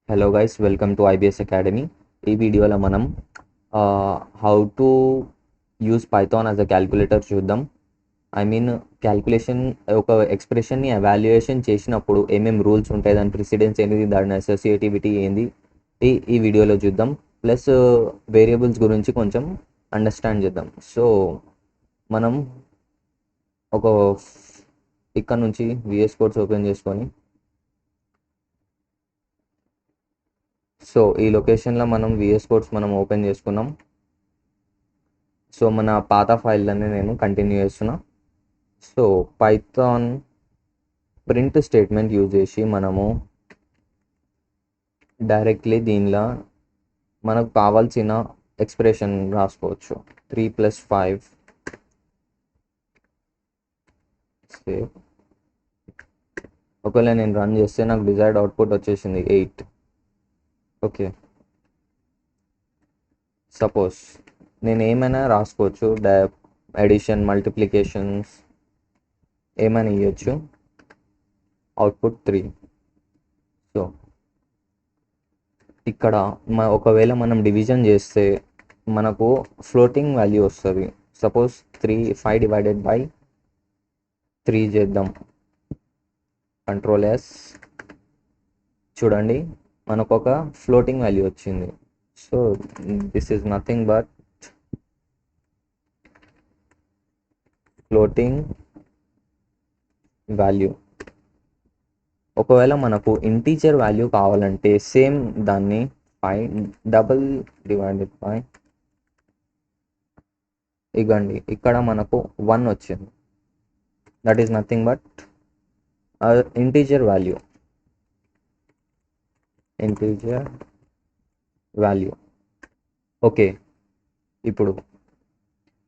Hello guys, welcome to IBS academy. ఈ వీడియోలో మనం how to use Python as a calculator చూద్దాం. I mean calculation ఒక ఎక్స్ప్రెషన్ని evaluation చేసినప్పుడు ఏమేమి రూల్స్ ఉంటాయి, దాని ప్రిసిడెన్స్ ఏంటి, దాని అసోసియేటివిటీ ఏంది, ఈ వీడియోలో చూద్దాం. ప్లస్ వేరియబుల్స్ గురించి కొంచెం అండర్స్టాండ్ చేద్దాం. సో మనం ఒక ఇక్కడ నుంచి విఎస్ కోడ్స్ ఓపెన్ చేసుకొని, సో ఈ లొకేషన్లో మనం విఎస్ కోడ్స్ మనం ఓపెన్ చేసుకున్నాం. సో మన పాత ఫైల్ని నేను కంటిన్యూ చేస్తున్నా. So Python print statement use చేసి మనము డైరెక్ట్లీ దీనిలో మనకు కావాల్సిన ఎక్స్ప్రెషన్ రాసుకోవచ్చు. 3 + 5 సేవ్. ఒకవేళ నేను రన్ చేస్తే నాకు డిజైర్డ్ అవుట్పుట్ వచ్చేసింది 8. ఓకే, సపోజ్ నేను ఏమైనా రాసుకోవచ్చు, అడిషన్, మల్టిప్లికేషన్స్ ఏమైనా ఇవ్వచ్చు. అవుట్పుట్ 3. సో ఇక్కడ ఒకవేళ మనం డివిజన్ చేస్తే మనకు ఫ్లోటింగ్ వాల్యూ వస్తుంది. సపోజ్ 5/3 చేద్దాం. Ctrl+S. చూడండి, మనకు ఒక ఫ్లోటింగ్ వాల్యూ వచ్చింది. So this is nothing but floating value. ఒకవేళ మనకు ఇంటీజర్ వాల్యూ కావాలంటే సేమ్ దాన్ని 5/, ఇగండి ఇక్కడ మనకు 1 వచ్చింది. That is nothing but integer value. Okay, ఇప్పుడు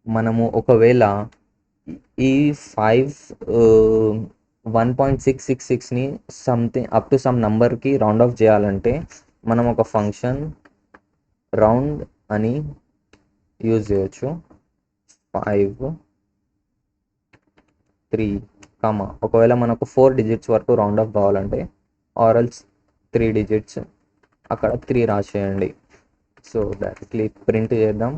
మనము ఒకవేళ ఈ 1.666ని సంథింగ్ అప్ టు సమ్ నంబర్కి రౌండ్ ఆఫ్ చేయాలంటే మనం ఒక ఫంక్షన్ రౌండ్ అని యూజ్ చేయొచ్చు. 5, 3, ఒకవేళ మనకు 4 డిజిట్స్ వరకు రౌండ్ ఆఫ్ కావాలంటే ఆర్ఎల్స్ 3 డిజిట్స్ అక్కడ 3 రాసేయండి. సో డైరెక్ట్లీ ప్రింట్ చేద్దాం.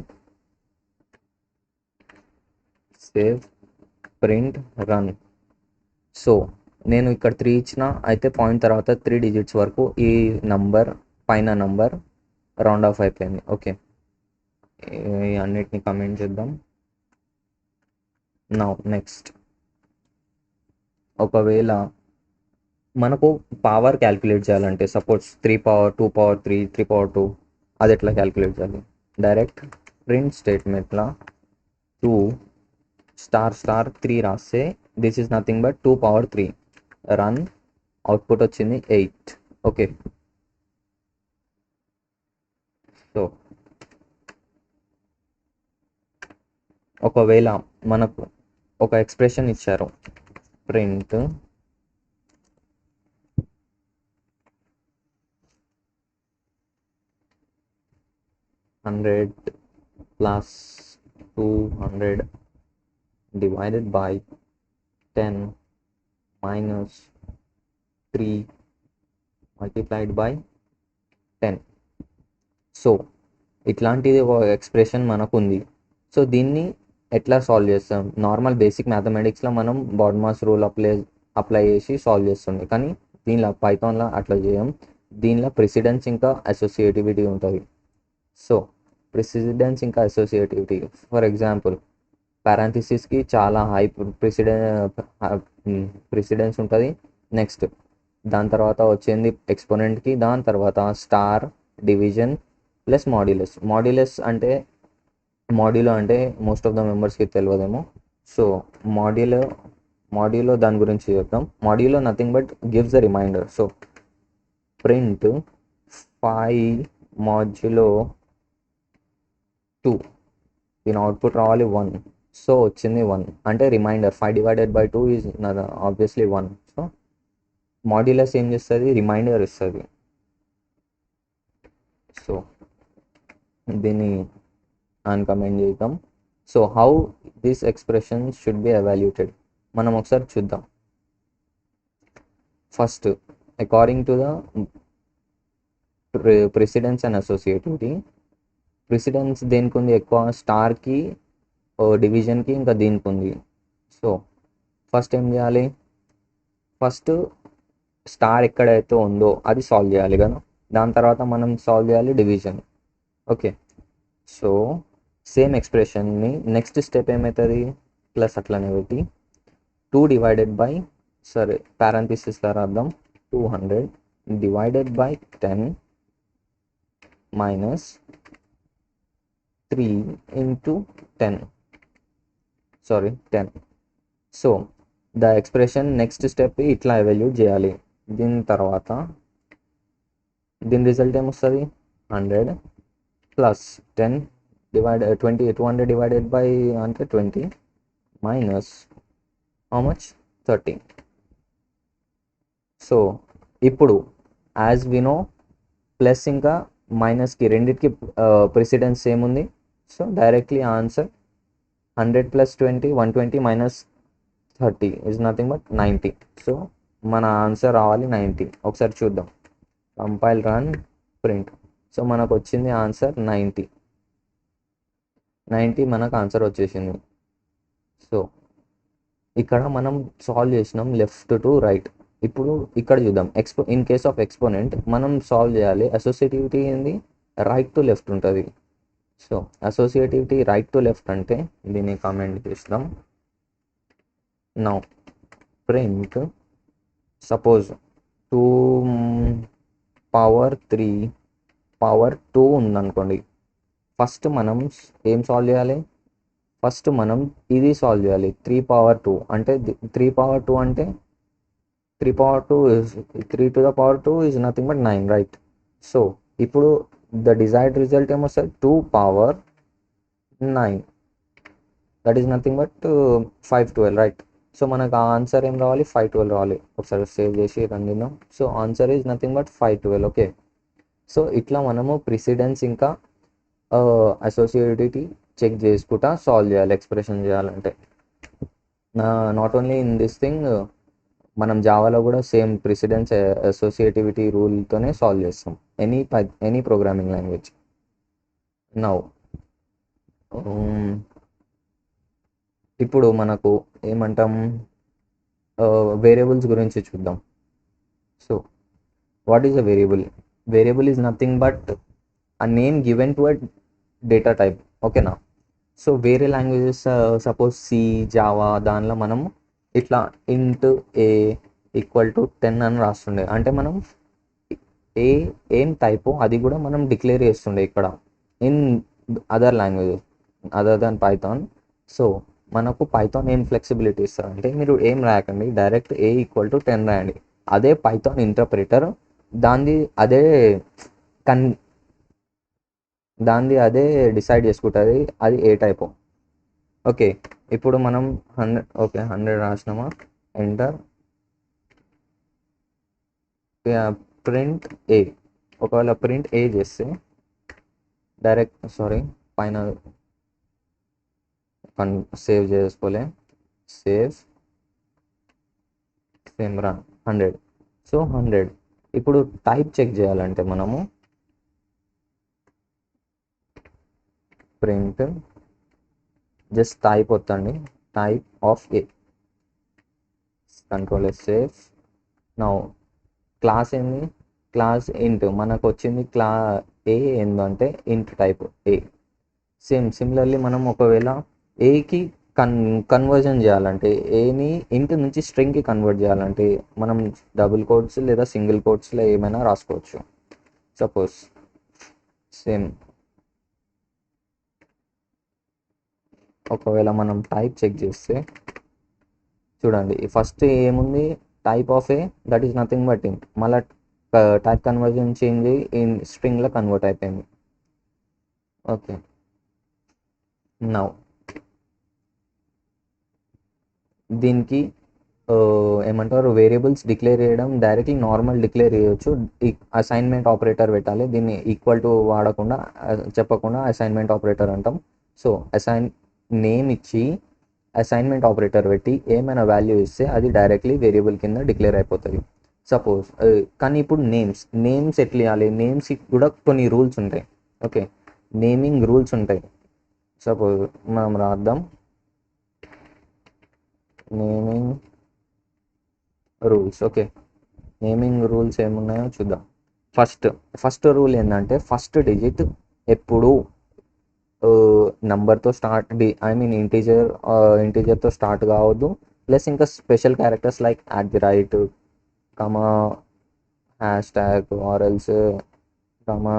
Save, print, run. సో నేను ఇక్కడ 3 ఇచ్చిన, అయితే పాయింట్ తర్వాత 3 డిజిట్స్ వరకు ఈ పైన నంబర్ రౌండ్ ఆఫ్ అయిపోయింది. ఓకే, అన్నిటిని కమెంట్ చేద్దాం. నౌ నెక్స్ట్, ఒకవేళ మనకు పవర్ క్యాల్కులేట్ చేయాలంటే సపోజ్ 3/2/3, 3/2 అది ఎట్లా క్యాల్కులేట్ చేయాలి? డైరెక్ట్ ప్రింట్ స్టేట్మెంట్లో 2**3 రాస్తే this is nothing but 2/3. Run, output వచ్చింది 8. ఓకే, సో ఒకవేళ మనకు ఒక ఎక్స్ప్రెషన్ ఇచ్చారు, print 100 + 200 divided by 10 minus 3 multiplied by 10. So ఇట్లాంటిది ఒక ఎక్స్ప్రెషన్ మనకు ఉంది. సో దీన్ని ఎట్లా సాల్వ్ చేస్తాం? నార్మల్ బేసిక్ మ్యాథమెటిక్స్లో మనం బాడ్మాస్ రూల్ అప్లై చేసి సాల్వ్ చేస్తుండే, కానీ దీనిలో పైథాన్లో అట్లా చేయం. దీనిలో ప్రెసిడెన్స్ ఇంకా అసోసియేటివిటీ ఉంటుంది. సో ప్రెసిడెన్స్ ఇంకా అసోసియేటివిటీ, ఫర్ ఎగ్జాంపుల్ పారాంథసిస్కి చాలా హై ప్రెసిడెన్స్ ఉంటుంది. నెక్స్ట్ దాని తర్వాత వచ్చింది ఎక్స్పోనెంట్కి, దాని తర్వాత స్టార్, డివిజన్ ప్లస్ మాడ్యులస్ అంటే మోస్ట్ ఆఫ్ ద మెంబర్స్కి తెలియదేమో. సో మాడ్యులో దాని గురించి చెప్తాం. Modulo nothing but gives the remainder. So print 5/2, దీని అవుట్పుట్ రావాలి 1. సో వచ్చింది 1, అంటే remainder 5/2 is obviously 1. So modulus ఏం చేస్తుంది? రిమైండర్ ఇస్తుంది. సో దీన్ని అన్కమెంట్ చేద్దాం. So how this expression should be evaluated మనం ఒకసారి చూద్దాం. First, according to the precedence and associativity. Precedence దేనికి ఉంది ఎక్కువ? స్టార్కి, డివిజన్కి, ఇంకా దీనికి ఉంది. సో ఫస్ట్ ఏం చేయాలి? ఫస్ట్ స్టార్ ఎక్కడైతే ఉందో అది సాల్వ్ చేయాలి కదా, దాని తర్వాత మనం సాల్వ్ చేయాలి డివిజన్. ఓకే, సో సేమ్ ఎక్స్ప్రెషన్ని నెక్స్ట్ స్టెప్ ఏమవుతుంది? ప్లస్ అట్లనే పెట్టి 2 డివైడెడ్ బై, సరే పారాంథసిస్లో రాద్దాం, 200 divided by 10 minus 3 into 10, sorry 10. So the expression next step ఇట్లా ఎవాల్యూట్ చేయాలి. దీని తర్వాత దీని రిజల్ట్ ఏమొస్తుంది? 100 ప్లస్ 10 డివైడ్ 20, 200 డివైడెడ్ బై అంటే 20 మైనస్ హౌ మచ్? 30. సో ఇప్పుడు యాజ్ వి నో ప్లస్ ఇంకా మైనస్కి రెండింటికి ప్రెసిడెన్స్ ఏముంది? So directly answer 100 plus 20, 120 minus 30 is nothing but 90. So మన ఆన్సర్ రావాలి 90. ఒకసారి చూద్దాం, కంపైల్, రన్, ప్రింట్. సో మనకు వచ్చింది ఆన్సర్ 90. మనకు ఆన్సర్ వచ్చేసింది. సో ఇక్కడ మనం సాల్వ్ చేసినాం లెఫ్ట్ టు రైట్. ఇప్పుడు ఇక్కడ చూద్దాం, ఇన్ కేస్ ఆఫ్ ఎక్స్పోనెంట్ మనం సాల్వ్ చేయాలి. అసోసియేటివిటీ ఏంది? రైట్ టు లెఫ్ట్ ఉంటుంది. So associativity right to left అంటే దీన్ని కామెంట్ చేస్తాం. Now print, suppose 2 power 3 power 2 ఉందనుకోండి. ఫస్ట్ మనం ఏం సాల్వ్ చేయాలి? ఫస్ట్ మనం ఇది సాల్వ్ చేయాలి. 3 పవర్ 2 అంటే 3 పవర్ 2 అంటే 3 power 2 is 3 to the power 2 is nothing but 9, right? So ఇప్పుడు ద డిజైర్డ్ రిజల్ట్ ఏమొస్తుంది? 2 power 9, that is nothing but 512, right? So మనకు ఆ ఆన్సర్ ఏం రావాలి? 512 రావాలి. ఒకసారి సేవ్ చేసి రన్ చేద్దాం. So answer is nothing but 512. Okay, so ఇట్లా మనము ప్రిసిడెన్స్ ఇంకా అసోసియేటివిటీ చెక్ చేసుకుంటా సాల్వ్ చేయాలి ఎక్స్ప్రెషన్ చేయాలంటే. Not only in this thing, మనం జావాలో కూడా సేమ్ ప్రిసిడెన్స్ అసోసియేటివిటీ రూల్తోనే సాల్వ్ చేస్తాం ఎనీ ప్రోగ్రామింగ్ లాంగ్వేజ్. నౌ ఇప్పుడు మనకు ఏమంటాం, వేరియబుల్స్ గురించి చూద్దాం. So what is a variable? Variable is nothing but a name given to a data type. ఓకేనా? సో వేరే లాంగ్వేజెస్ సపోజ్ సి, జావా, దానిలో మనం ఇట్లా ఇంట్ ఏ ఈక్వల్ టు 10 అని రాస్తుండే. అంటే మనం ఏం టైపో అది కూడా మనం డిక్లేర్ చేస్తుండే ఇక్కడ in other languages other than Python. So మనకు పైథాన్ ఏం ఫ్లెక్సిబిలిటీ ఇస్తారంటే మీరు ఏం రాయకండి, డైరెక్ట్ ఏ ఈక్వల్ టు 10 రాయండి. అదే పైథాన్ ఇంటర్ప్రిటర్ దాన్ని అదే డిసైడ్ చేసుకుంటుంది అది ఏ టైపు. ఓకే, ఇప్పుడు మనం 100, ఓకే 100 రాసినామా, ఎంటర్, ప్రింట్ ఏ. ఒకవేళ ప్రింట్ ఏ చేస్తే డైరెక్ట్, సారీ పైన సేవ్ చేసుకోలే, సేవ్, సేమ్ రన్, 100. సో 100. ఇప్పుడు టైప్ చెక్ చేయాలంటే మనము ప్రింట్ జస్ట్ టైప్ వద్దండి, type of A, control S, save. Now class ఏంది? Class int. మనకు వచ్చింది ఏ ఏందంటే ఇంట్ టైప్ ఏ. సిమిలర్లీ మనం ఒకవేళ ఏకి కన్వర్జన్ చేయాలంటే, ఏని ఇంట్ నుంచి స్ట్రింగ్కి కన్వర్ట్ చేయాలంటే మనం డబుల్ కోట్స్ లేదా సింగిల్ కోట్స్లో ఏమైనా రాసుకోవచ్చు. సపోజ్ సేమ్ ఒకవేళ మనం టైప్ చెక్ చేస్తే చూడండి, ఫస్ట్ ఏముంది? Type of A, that is nothing but int. మళ్ళీ టైప్ కన్వర్జన్ చేంజ్ ఇన్ స్ట్రింగ్లో కన్వర్ట్ అయిపోయింది. ఓకే, నౌ దీనికి ఏమంటారు, వేరియబుల్స్ డిక్లేర్ చేయడం డైరెక్ట్లీ నార్మల్ డిక్లేర్ చేయొచ్చు. అసైన్మెంట్ ఆపరేటర్ పెట్టాలి. దీన్ని ఈక్వల్ టు వాడకుండా చెప్పకుండా అసైన్మెంట్ ఆపరేటర్ అంటాం. సో నేమ్ ఇచ్చి అసైన్మెంట్ ఆపరేటర్ పెట్టి ఏమైనా వాల్యూ ఇస్తే అది డైరెక్ట్లీ వేరియబుల్ కింద డిక్లేర్ అయిపోతుంది. సపోజ్ కానీ ఇప్పుడు నేమ్స్ ఎట్లా ఇవ్వాలి, నేమ్స్కి కూడా కొన్ని రూల్స్ ఉంటాయి. ఓకే, నేమింగ్ రూల్స్ ఉంటాయి. సపోజ్ మనం రాద్దాం naming rules. Okay, naming rules ఏమున్నాయో చూద్దాం. ఫస్ట్ రూల్ ఏంటంటే ఫస్ట్ డిజిట్ ఎప్పుడు నంబర్తో స్టార్ట్ ఇంటీజర్తో స్టార్ట్ కావద్దు. ప్లస్ ఇంకా స్పెషల్ క్యారెక్టర్స్ లైక్ @ కమా హ్యాష్ ట్యాగ్ ఆర్ఎల్స్ కమా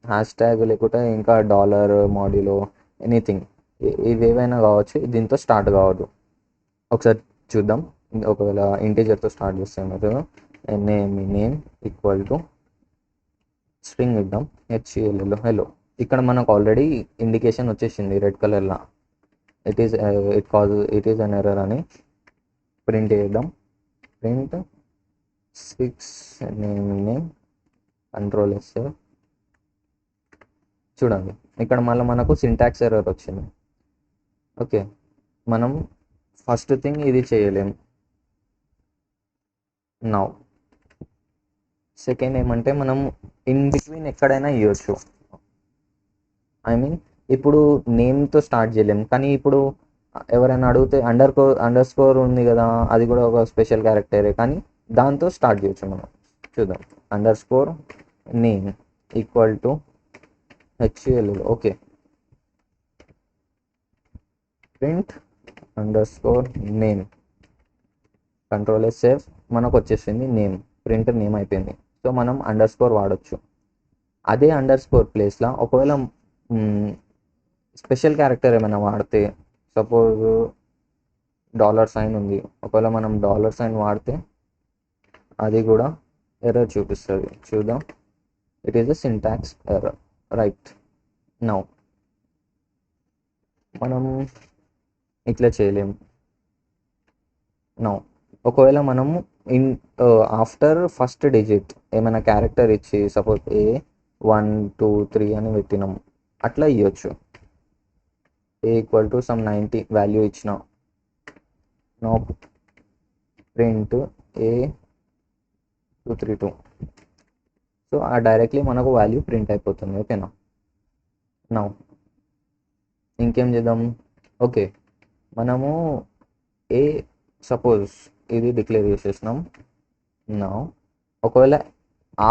హ్యాష్ ట్యాగ్ లేకుంటే ఇంకా డాలర్ మాడ్యులో ఎనీథింగ్ ఇవేవైనా కావచ్చు, దీంతో స్టార్ట్ కావద్దు. ఒకసారి చూద్దాం. ఒకవేళ ఇంటీజర్తో స్టార్ట్ చేస్తే నేమ్ ఈక్వల్ టు స్ట్రింగ్ ఇద్దాం HELL హెలో. ఇక్కడ మనకు ఆల్రెడీ ఇండికేషన్ వచ్చేసింది రెడ్ కలర్లో, ఇట్ ఈస్ అన్ ఎర్రర్ అని. ప్రింట్ చేద్దాం. Print 6 name Ctrl+S. చూడండి ఇక్కడ మళ్ళీ మనకు సింటాక్స్ ఎర్రర్ వచ్చింది. ఓకే, మనం ఫస్ట్ థింగ్ ఇది చేయలేం. నౌ సెకండ్ ఏమంటే మనం ఇన్ బిట్వీన్ ఎక్కడైనా ఇవ్వచ్చు. ఇప్పుడు నేమ్తో స్టార్ట్ చేయలేం, కానీ ఇప్పుడు ఎవరైనా అడిగితే అండర్ స్కోర్ ఉంది కదా, అది కూడా ఒక స్పెషల్ క్యారెక్టరే, కానీ దాంతో స్టార్ట్ చేయొచ్చు మనం. చూద్దాం. Name equal to HELL. Okay, print name Ctrl+S మనకు వచ్చేసింది నేమ్. ప్రింట్ నేమ్ అయిపోయింది. సో మనం అండర్ స్కోర్ వాడచ్చు. అదే అండర్ స్కోర్ ప్లేస్లో ఒకవేళ స్పెషల్ క్యారెక్టర్ ఏమైనా వాడితే, సపోజ్ $సైన్ ఉంది, ఒకవేళ మనం $సైన్ వాడితే అది కూడా ఎర్రర్ చూపిస్తుంది. చూద్దాం. It is a syntax error, right. Now మనం ఇట్లా చేయలేం. నౌ ఒకవేళ మనము ఆఫ్టర్ ఫస్ట్ డిజిట్ ఏమైనా క్యారెక్టర్ ఇచ్చి సపోజ్ 1 2 3 అని పెట్టినాం, అట్లా ఇవ్వచ్చు. ఈక్వల్ టు సమ్ 90 వాల్యూ ఇచ్చిన. No print A232. So directly మనకు వాల్యూ ప్రింట్ అయిపోతుంది. ఓకేనా. నౌ ఇంకేం చేద్దాం. ఓకే, మనము సపోజ్ ఇది డిక్లేర్ చేసేసినాం. నౌ ఒకవేళ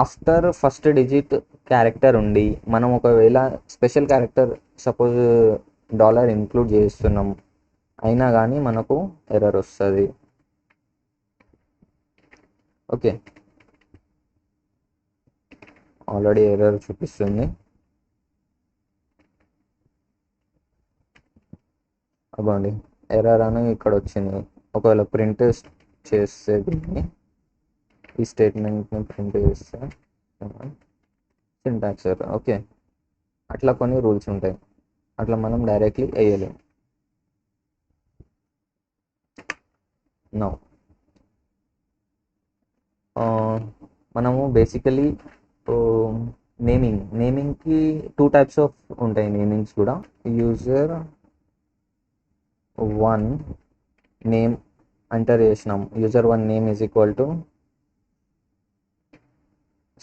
ఆఫ్టర్ ఫస్ట్ డిజిట్ క్యారెక్టర్ ఉండి మనం ఒకవేళ స్పెషల్ క్యారెక్టర్ సపోజ్ $ఇంక్లూడ్ చేస్తున్నాం, అయినా కానీ మనకు ఎర్రర్ వస్తుంది. ఓకే, ఆల్రెడీ ఎర్రర్ చూపిస్తుంది. అవ్వండి, ఎర్రర్ అని ఇక్కడ వచ్చింది. ఒకవేళ ప్రింట్ చేస్తే దీన్ని, ఈ స్టేట్మెంట్ని ప్రింట్ చేస్తే సింటాక్స్ ఎర్రర్. ఓకే, అట్లా కొన్ని రూల్స్ ఉంటాయి, అట్లా మనం డైరెక్ట్లీ వేయలేం. నో మనము బేసికలీ నేమింగ్కి 2 టైప్స్ ఆఫ్ ఉంటాయి. నేమింగ్స్ కూడా యూజర్ 1 నేమ్ ఎంటర్ చేసినాం. User 1 name is equal to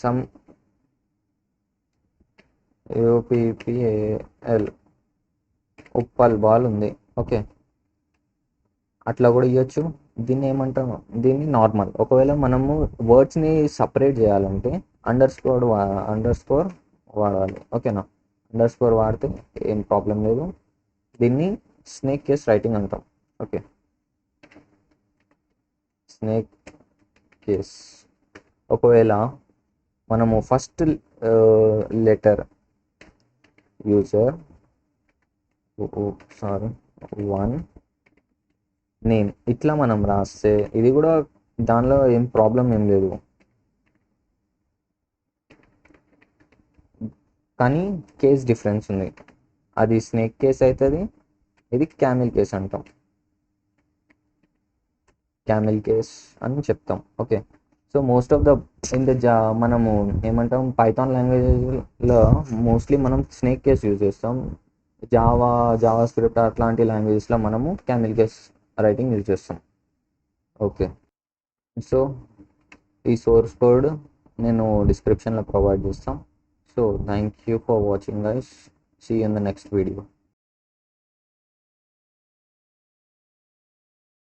some UPPAL Uppal ball ఉంది. ఓకే, అట్లా కూడా ఇవ్వచ్చు. దీన్ని ఏమంటాము, దీన్ని నార్మల్. ఒకవేళ మనము వర్డ్స్ని సపరేట్ చేయాలంటే అండర్ స్కోర్ వాడాలి. ఓకేనా. అండర్ స్కోర్ వాడితే ఏం ప్రాబ్లం లేదు. దీన్ని స్నేక్ కేస్ రైటింగ్ అంటాం. Okay, snake case. ఒకవేళ మనము ఫస్ట్ లెటర్ యూజర్ 1 నేమ్ ఇట్లా మనం రాస్తే ఇది కూడా దానిలో ఏం ప్రాబ్లం ఏం లేదు, కానీ కేస్ డిఫరెన్స్ ఉంది. అది స్నేక్ కేస్ అవుతుంది, ఇది క్యామిల్ కేస్ అంటాం. క్యామిల్ కేస్ అని చెప్తాం. Okay, so most of the మనము ఏమంటాం, పైథాన్ లాంగ్వేజ్లో మోస్ట్లీ మనం స్నేక్ కేస్ యూజ్ చేస్తాం. జావా స్క్రిప్ట్ అట్లాంటి లాంగ్వేజెస్లో మనము క్యామిల్ కేస్ రైటింగ్ యూజ్ చేస్తాం. ఓకే, సో ఈ సోర్స్ కోడ్ నేను డిస్క్రిప్షన్లో ప్రొవైడ్ చేస్తాం. So thank you for watching guys. See you in the next video.